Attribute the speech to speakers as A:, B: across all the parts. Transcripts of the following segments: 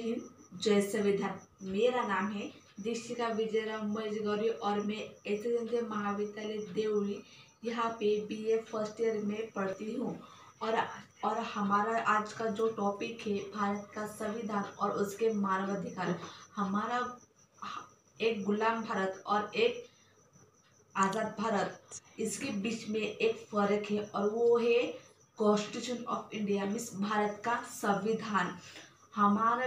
A: हिंद, जय संविधान। मेरा नाम है दीक्षिका विजयराम गौरी और मैं एसएसएलसी महाविद्यालय देवरी यहाँ पे बीए फर्स्ट ईयर में पढ़ती हूँ। और हमारा आज का जो टॉपिक है भारत का संविधान और उसके मानवाधिकार। हमारा एक गुलाम भारत और एक आज़ाद भारत, इसके बीच में एक फर्क है और वो है constitution of India means Bharat का संविधान। हमारे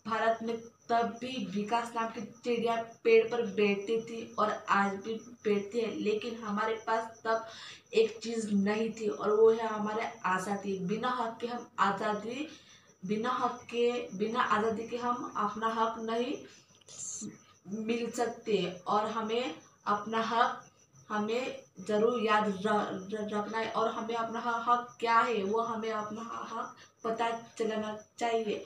A: भारत में तब भी विकास नाम की चिड़िया पेड़ पर बैठती थी और आज भी बैठती है, लेकिन हमारे पास तब एक चीज़ नहीं थी और वो है हमारे आज़ादी। बिना आज़ादी के हम अपना हक नहीं मिल सकते और हमें अपना हक हमें ज़रूर याद रखना है और हमें अपना हक क्या है वो हमें अपना हक पता चलना चाहिए।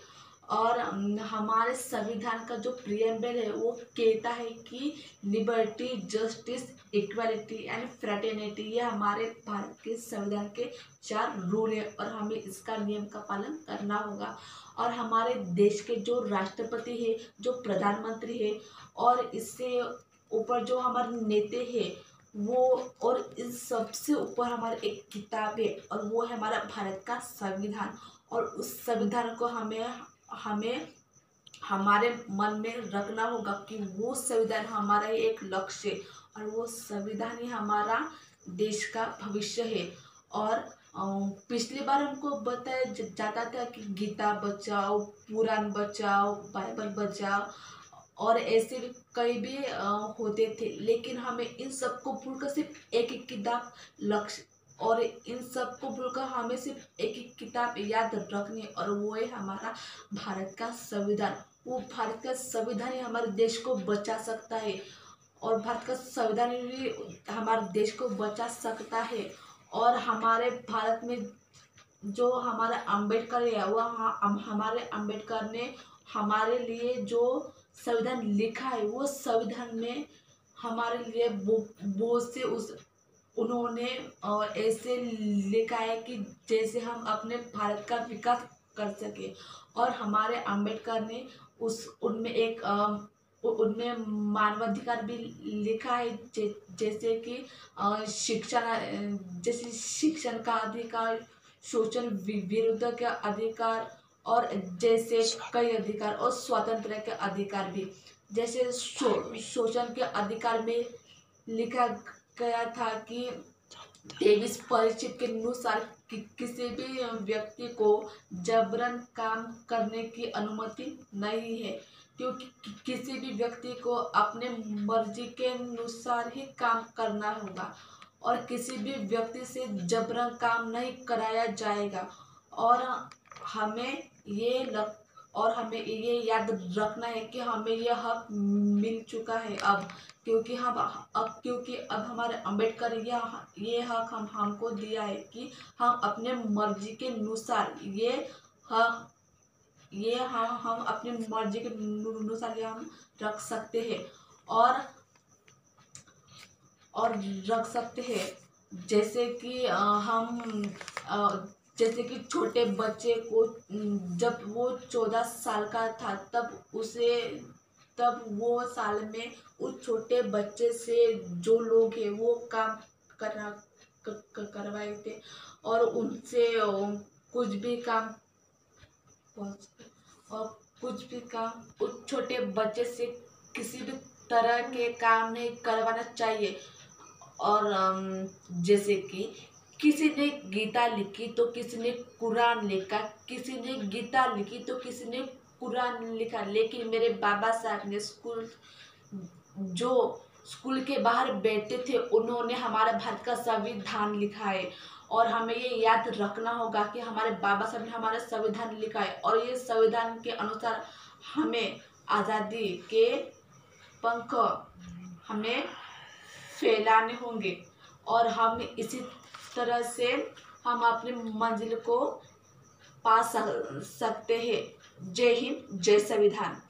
A: और हमारे संविधान का जो प्रियम्बल है वो कहता है कि liberty, justice, equality and fraternity, ये हमारे भारत के संविधान के 4 रूल है और हमें इसका नियम का पालन करना होगा। और हमारे देश के जो राष्ट्रपति है, जो प्रधानमंत्री है और इससे ऊपर जो हमारे नेता है वो, और इस सबसे ऊपर हमारे एक किताब है और वो है हमारा भारत का संविधान। और उस संविधान को हमें हमारे मन में रखना होगा कि वो संविधान हमारा एक लक्ष्य है और वो संविधान ही हमारा देश का भविष्य है। और पिछली बार हमको बताया जाता था कि गीता बचाओ, पुराण बचाओ, बाइबल बचाओ और ऐसे कई भी होते थे, लेकिन हमें इन सबको भूलकर सिर्फ एक ही किताब लक्ष्य और इन सबको भूलकर हमें सिर्फ एक ही किताब याद रखनी है और वो है हमारा भारत का संविधान। वो भारत का संविधान ही हमारे देश को बचा सकता है और भारत का संविधान ही हमारे देश को बचा सकता है। और हमारे भारत में जो हमारा अम्बेडकर है वो हमारे अम्बेडकर ने हमारे लिए जो संविधान लिखा है वो संविधान में हमारे लिए बहुत से उन्होंने ऐसे लिखा है कि जैसे हम अपने भारत का विकास कर सके। और हमारे अम्बेडकर ने उनमें मानवाधिकार भी लिखा है, जैसे कि शिक्षण का अधिकार, शोषण विरुद्ध के अधिकार और जैसे कई अधिकार और स्वतंत्र के अधिकार भी। जैसे शोषण के अधिकार में लिखा गया था कि 23 परिचित के अनुसार किसी भी व्यक्ति को जबरन काम करने की अनुमति नहीं है, क्योंकि किसी भी व्यक्ति को अपने मर्जी के अनुसार ही काम करना होगा और किसी भी व्यक्ति से जबरन काम नहीं कराया जाएगा। और हमें ये याद रखना है कि हमें यह हक मिल चुका है अब, क्योंकि अब हमारे अम्बेडकर ये हक हमको दिया है कि हम अपने मर्जी के अनुसार हम अपने मर्जी के अनुसार हम रख सकते हैं और रख सकते हैं। जैसे कि छोटे बच्चे को जब वो 14 साल का था तब वो साल में उस छोटे बच्चे से जो लोग हैं वो काम करवाए थे और उनसे कुछ भी काम उस छोटे बच्चे से किसी भी तरह के काम नहीं करवाना चाहिए। और जैसे कि किसी ने गीता लिखी तो किसी ने कुरान लिखा, किसी ने गीता लिखी तो किसी ने कुरान लिखा, लेकिन मेरे बाबा साहब ने स्कूल के बाहर बैठते थे उन्होंने हमारा भारत का संविधान लिखा है। और हमें ये याद रखना होगा कि हमारे बाबा साहब ने हमारा संविधान लिखा है और ये संविधान के अनुसार हमें आज़ादी के पंख हमें फैलाने होंगे और हम इसी तरह से हम अपनी मंजिल को पा सकते हैं। जय हिंद, जय संविधान।